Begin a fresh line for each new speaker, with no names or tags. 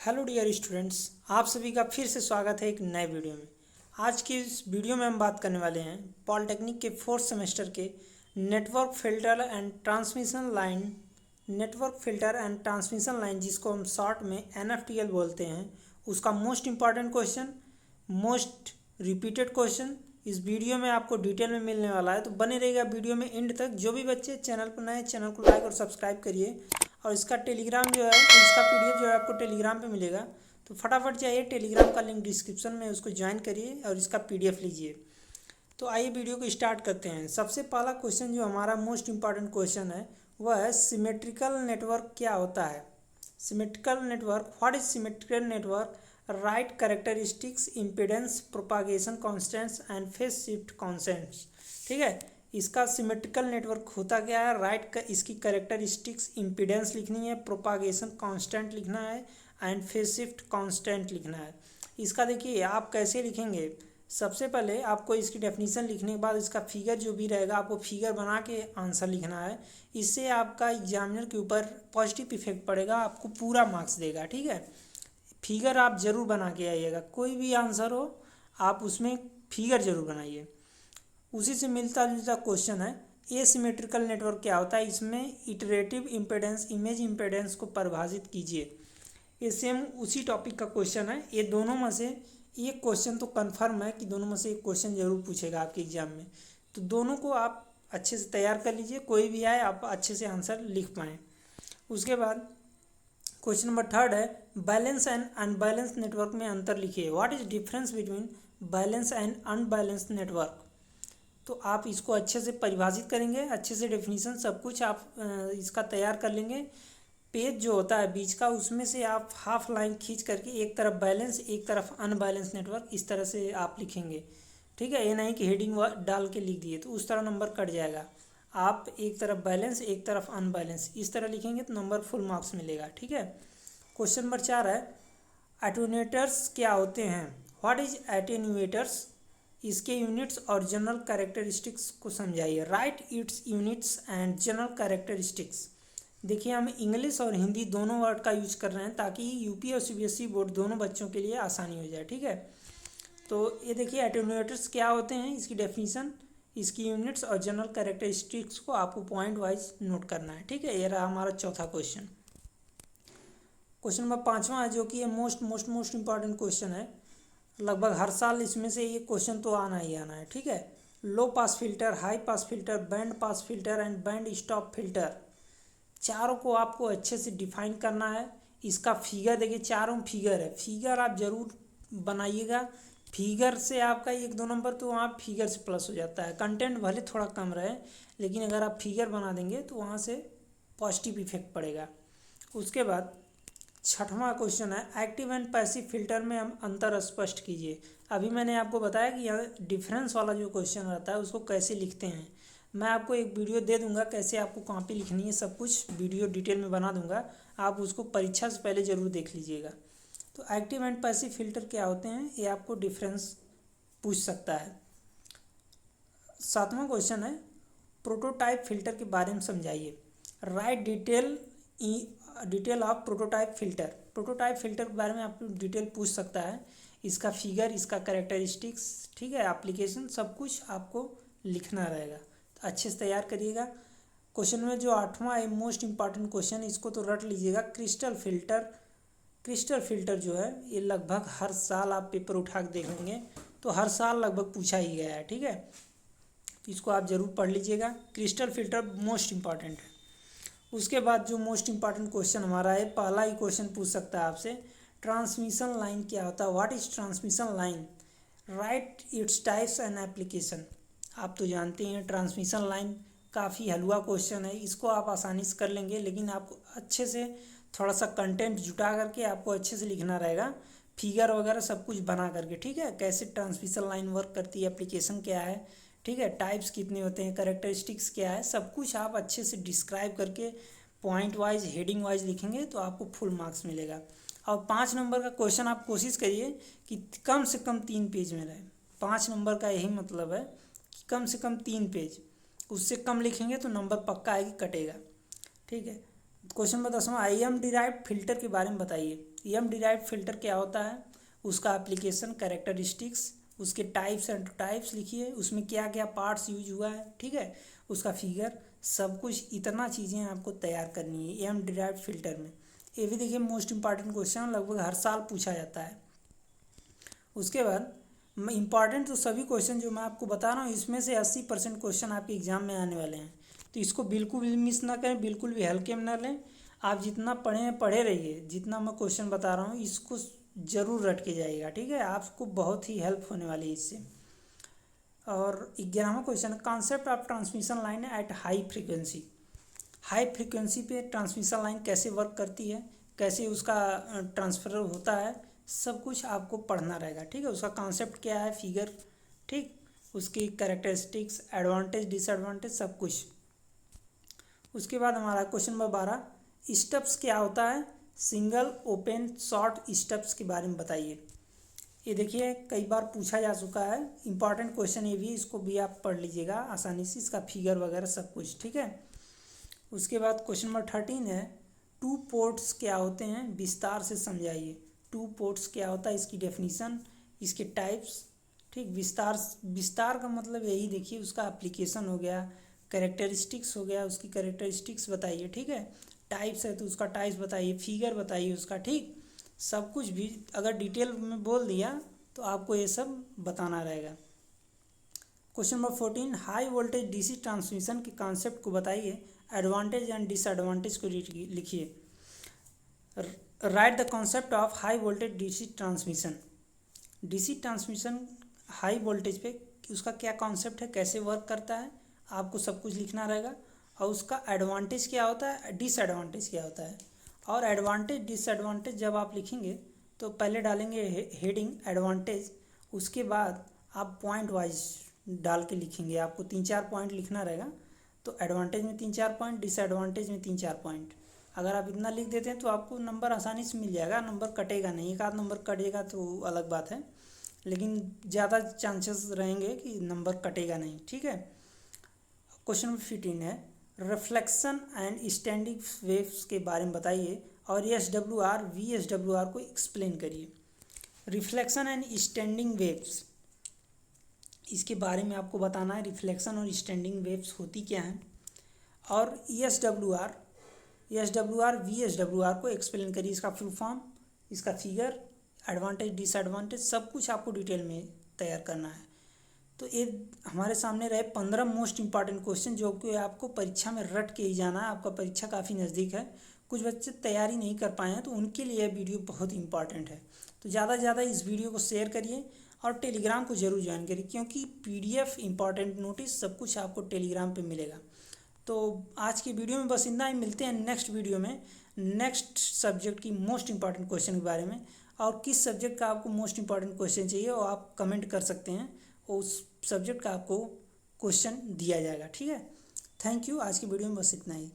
Hello dear students, आप सभी का फिर से स्वागत है एक नए वीडियो में। आज की इस वीडियो में हम बात करने वाले हैं पॉलिटेक्निक के फोर्थ सेमेस्टर के network filter and transmission line जिसको हम शॉर्ट में NFTL बोलते हैं, उसका most important question, most repeated question इस वीडियो में आपको डिटेल में मिलने वाला है। तो बने रहेगा वीडियो में एंड तक। जो भी बच्चे चैनल पर नए, चैनल को लाइक और सब्सक्राइब करिए। और इसका टेलीग्राम जो है, इसका PDF जो है आपको टेलीग्राम पे मिलेगा, तो फटाफट जाइए, टेलीग्राम का लिंक डिस्क्रिप्शन में, उसको ज्वाइन करिए और इसका PDF लीजिए। तो आइए वीडियो को स्टार्ट करते हैं। सबसे पहला क्वेश्चन जो हमारा मोस्ट इम्पॉर्टेंट क्वेश्चन है वह है सिमेट्रिकल नेटवर्क क्या होता है। Symmetrical network, what is symmetrical network? Right characteristics, impedance, propagation constants and phase shift constants. ठीक है, इसका सिमेट्रिकल नेटवर्क होता क्या है? राइट का इसकी कैरेक्टरिस्टिक्स, इम्पीडेंस लिखनी है, प्रोपागेशन कांस्टेंट लिखना है एंड फेज शिफ्ट कांस्टेंट लिखना है। इसका देखिए आप कैसे लिखेंगे। सबसे पहले आपको इसकी डेफिनेशन लिखने के बाद इसका फिगर जो भी रहेगा आपको फिगर बना के आंसर लिखना है। इससे आपका एग्जामिनर के ऊपर पॉजिटिव इफेक्ट पड़ेगा, आपको पूरा मार्क्स देगा। ठीक है, फिगर आप ज़रूर बना के आइएगा, कोई भी आंसर हो आप उसमें फिगर ज़रूर बनाइए। उसी से मिलता जुलता क्वेश्चन है एसिमेट्रिकल नेटवर्क क्या होता है। इसमें इटरेटिव इम्पेडेंस, इमेज इम्पेडेंस को परिभाषित कीजिए। ये सेम उसी टॉपिक का क्वेश्चन है। ये दोनों में से एक क्वेश्चन तो कंफर्म है कि दोनों में से एक क्वेश्चन जरूर पूछेगा आपके एग्जाम में। तो दोनों को आप अच्छे से तैयार कर लीजिए, कोई भी आए आप अच्छे से आंसर लिख पाएँ। उसके बाद क्वेश्चन नंबर थर्ड है बैलेंस एंड अनबैलेंस नेटवर्क में अंतर लिखिए। What is difference between balance and unbalance network? तो आप इसको अच्छे से परिभाषित करेंगे, अच्छे से डेफिनेशन सब कुछ आप इसका तैयार कर लेंगे। पेज जो होता है बीच का, उसमें से आप हाफ लाइन खींच करके एक तरफ बैलेंस एक तरफ अनबैलेंस नेटवर्क, इस तरह से आप लिखेंगे। ठीक है, ये नहीं कि हेडिंग डाल के लिख दिए तो उस तरह नंबर कट जाएगा। आप एक तरफ बैलेंस एक तरफ अनबैलेंस इस तरह लिखेंगे तो नंबर फुल मार्क्स मिलेगा। ठीक है, क्वेश्चन नंबर 4 है एटेन्यूएटर्स क्या होते हैं। What is attenuators? इसके यूनिट्स और जनरल कैरेक्टरिस्टिक्स को समझाइए। Right it's units and general characteristics. देखिए हम इंग्लिश और हिंदी दोनों वर्ड का यूज कर रहे हैं ताकि यूपी और CBSE बोर्ड दोनों बच्चों के लिए आसानी हो जाए। ठीक है, तो ये देखिए एटेन्यूएटर्स क्या होते हैं, इसकी डेफिनेशन, इसकी यूनिट्स और जनरल कैरेक्टरिस्टिक्स को आपको पॉइंट वाइज नोट करना है। ठीक है, ये रहा हमारा चौथा क्वेश्चन। क्वेश्चन नंबर 5वां है जो कि ये मोस्ट इंपॉर्टेंट क्वेश्चन है। लगभग हर साल इसमें से ये क्वेश्चन तो आना ही आना है। ठीक है, low pass filter, high pass filter, band pass filter and band stop filter, चारों को आपको अच्छे से डिफाइन करना है। इसका फिगर देखिए, चारों फिगर है, फिगर आप जरूर बनाइएगा। फिगर से आपका 1-2 नंबर तो वहाँ फिगर से प्लस हो जाता है। कंटेंट भले थोड़ा कम रहे लेकिन अगर आप फिगर बना देंगे तो वहाँ से पॉजिटिव इफेक्ट पड़ेगा। उसके बाद 6वां क्वेश्चन है एक्टिव एंड पैसिव फिल्टर में हम अंतर स्पष्ट कीजिए। अभी मैंने आपको बताया कि यहाँ डिफरेंस वाला जो क्वेश्चन रहता है उसको कैसे लिखते हैं। मैं आपको एक वीडियो दे दूंगा कैसे आपको कॉपी लिखनी है, सब कुछ वीडियो डिटेल में बना दूंगा, आप उसको परीक्षा से पहले ज़रूर देख लीजिएगा। तो एक्टिव एंड पैसिव फिल्टर क्या होते हैं ये आपको डिफरेंस पूछ सकता है। 7वां क्वेश्चन है प्रोटोटाइप फिल्टर के बारे में समझाइए। Right detail of prototype filter. Prototype filter के बारे में आप डिटेल पूछ सकता है, इसका फिगर, इसका कैरेक्टरिस्टिक्स, ठीक है, एप्लीकेशन, सब कुछ आपको लिखना रहेगा। तो अच्छे से तैयार करिएगा। क्वेश्चन में जो 8वां है मोस्ट इंपॉर्टेंट क्वेश्चन, इसको तो रट लीजिएगा। क्रिस्टल फिल्टर जो है ये लगभग हर साल आप पेपर उठा के देखेंगे तो हर साल लगभग पूछा ही गया है। ठीक है, तो इसको आप ज़रूर पढ़ लीजिएगा। क्रिस्टल फिल्टर मोस्ट इंपॉर्टेंट है। उसके बाद जो मोस्ट इंपॉर्टेंट क्वेश्चन हमारा है, पहला ही क्वेश्चन पूछ सकता है आपसे, ट्रांसमिशन लाइन क्या होता है। What is transmission line? Right its types and application. आप तो जानते हैं ट्रांसमिशन लाइन काफ़ी हलवा क्वेश्चन है, इसको आप आसानी से कर लेंगे, लेकिन आपको अच्छे से थोड़ा सा कंटेंट जुटा करके आपको अच्छे से लिखना रहेगा, फिगर वगैरह सब कुछ बना करके। ठीक है, कैसे ट्रांसमिशन लाइन वर्क करती है, एप्लीकेशन क्या है, ठीक है, टाइप्स कितने होते हैं, कैरेक्टरिस्टिक्स क्या है, सब कुछ आप अच्छे से डिस्क्राइब करके पॉइंट वाइज, हेडिंग वाइज लिखेंगे तो आपको फुल मार्क्स मिलेगा। और 5 नंबर का क्वेश्चन आप कोशिश करिए कि कम से कम 3 पेज में रहे। 5 नंबर का यही मतलब है कि कम से कम 3 पेज, उससे कम लिखेंगे तो नंबर पक्का है कि कटेगा। ठीक है, क्वेश्चन नंबर 10वां, EM डिराइव्ड फिल्टर के बारे में बताइए। EM डिराइव्ड फिल्टर क्या होता है, उसका एप्लीकेशन, कैरेक्टरिस्टिक्स, उसके टाइप्स एंड टाइप्स लिखिए, उसमें क्या क्या पार्ट्स यूज हुआ है, ठीक है, उसका फिगर, सब कुछ इतना चीज़ें आपको तैयार करनी है EM डिराइव्ड फिल्टर में। ये भी देखिए मोस्ट इंपॉर्टेंट क्वेश्चन, लगभग हर साल पूछा जाता है। उसके बाद इम्पॉर्टेंट तो सभी क्वेश्चन जो मैं आपको बता रहा हूँ, इसमें से 80% क्वेश्चन आपके एग्जाम में आने वाले हैं, तो इसको बिल्कुल भी मिस ना करें, बिल्कुल भी हल्के में ना लें। आप जितना पढ़े रहिए, जितना मैं क्वेश्चन बता रहा हूँ इसको ज़रूर रट के जाइएगा, ठीक है, आपको बहुत ही हेल्प होने वाली है इससे। और 11वां question, concept of transmission line at high frequency. High frequency पे ट्रांसमिशन लाइन कैसे वर्क करती है, कैसे उसका ट्रांसफ़र होता है, सब कुछ आपको पढ़ना रहेगा, ठीक है, उसका कॉन्सेप्ट क्या है, फिगर, ठीक, उसकी कैरेक्टरिस्टिक्स, एडवांटेज, डिसएडवांटेज, सब कुछ। उसके बाद हमारा क्वेश्चन नंबर 12, स्टेप्स क्या होता है, सिंगल, ओपन, शॉर्ट स्टेप्स के बारे में बताइए। ये देखिए कई बार पूछा जा चुका है, इंपॉर्टेंट क्वेश्चन ये भी, इसको भी आप पढ़ लीजिएगा आसानी से, इसका फिगर वगैरह सब कुछ, ठीक है। उसके बाद क्वेश्चन नंबर 13 है, टू पोर्ट्स क्या होते हैं, विस्तार से समझाइए। टू पोर्ट्स क्या होता है, इसकी डेफिनीशन, इसके टाइप्स, ठीक, विस्तार का मतलब यही देखिए, उसका एप्लीकेशन हो गया, कैरेक्टरिस्टिक्स हो गया, उसकी कैरेक्टरिस्टिक्स बताइए, ठीक है, टाइप्स है तो उसका टाइप्स बताइए, फिगर बताइए उसका, ठीक, सब कुछ भी अगर डिटेल में बोल दिया तो आपको ये सब बताना रहेगा। Question number 14, high voltage DC transmission के कॉन्सेप्ट को बताइए, एडवांटेज एंड डिसएडवांटेज को लिखिए। Right the concept of high voltage DC transmission. DC transmission high voltage पे उसका क्या कॉन्सेप्ट है, कैसे वर्क करता है, आपको सब कुछ लिखना रहेगा। और उसका एडवांटेज क्या होता है, डिसएडवांटेज क्या होता है। और एडवांटेज डिसएडवांटेज जब आप लिखेंगे तो पहले डालेंगे हेडिंग एडवांटेज, उसके बाद आप पॉइंट वाइज डाल के लिखेंगे, आपको 3-4 पॉइंट लिखना रहेगा। तो एडवांटेज में 3-4 पॉइंट, डिसएडवांटेज में 3-4 पॉइंट। अगर आप इतना लिख देते हैं तो आपको नंबर आसानी से मिल जाएगा, नंबर कटेगा नहीं, एक आध नंबर कटेगा तो अलग बात है, लेकिन ज़्यादा चांसेस रहेंगे कि नंबर कटेगा नहीं, ठीक है। क्वेश्चन नंबर 15 है, रिफ्लेक्शन एंड स्टैंडिंग वेव्स के बारे में बताइए और SWR VSWR को एक्सप्लेन करिए। रिफ्लेक्शन एंड स्टैंडिंग वेव्स, इसके बारे में आपको बताना है, रिफ्लेक्शन और स्टैंडिंग वेव्स होती क्या हैं, और SWR VSWR को एक्सप्लेन करिए, इसका फुल फॉर्म, इसका फिगर, एडवांटेज डिसएडवांटेज, सब कुछ आपको डिटेल में तैयार करना है। तो ये हमारे सामने रहे 15 मोस्ट इंपॉर्टेंट क्वेश्चन, जो कि आपको परीक्षा में रट के ही जाना है। आपका परीक्षा काफ़ी नज़दीक है, कुछ बच्चे तैयारी नहीं कर पाए हैं, तो उनके लिए यह वीडियो बहुत इंपॉर्टेंट है। तो ज़्यादा से ज़्यादा इस वीडियो को शेयर करिए और टेलीग्राम को ज़रूर ज्वाइन करिए, क्योंकि PDF, इंपॉर्टेंट नोटिस, सब कुछ आपको टेलीग्राम पे मिलेगा। तो आज की वीडियो में बस इतना ही, मिलते हैं नेक्स्ट वीडियो में नेक्स्ट सब्जेक्ट की मोस्ट इंपॉर्टेंट क्वेश्चन के बारे में। और किस सब्जेक्ट का आपको मोस्ट इंपॉर्टेंट क्वेश्चन चाहिए वो आप कमेंट कर सकते हैं, उस सब्जेक्ट का आपको क्वेश्चन दिया जाएगा, ठीक है। थैंक यू, आज की वीडियो में बस इतना ही।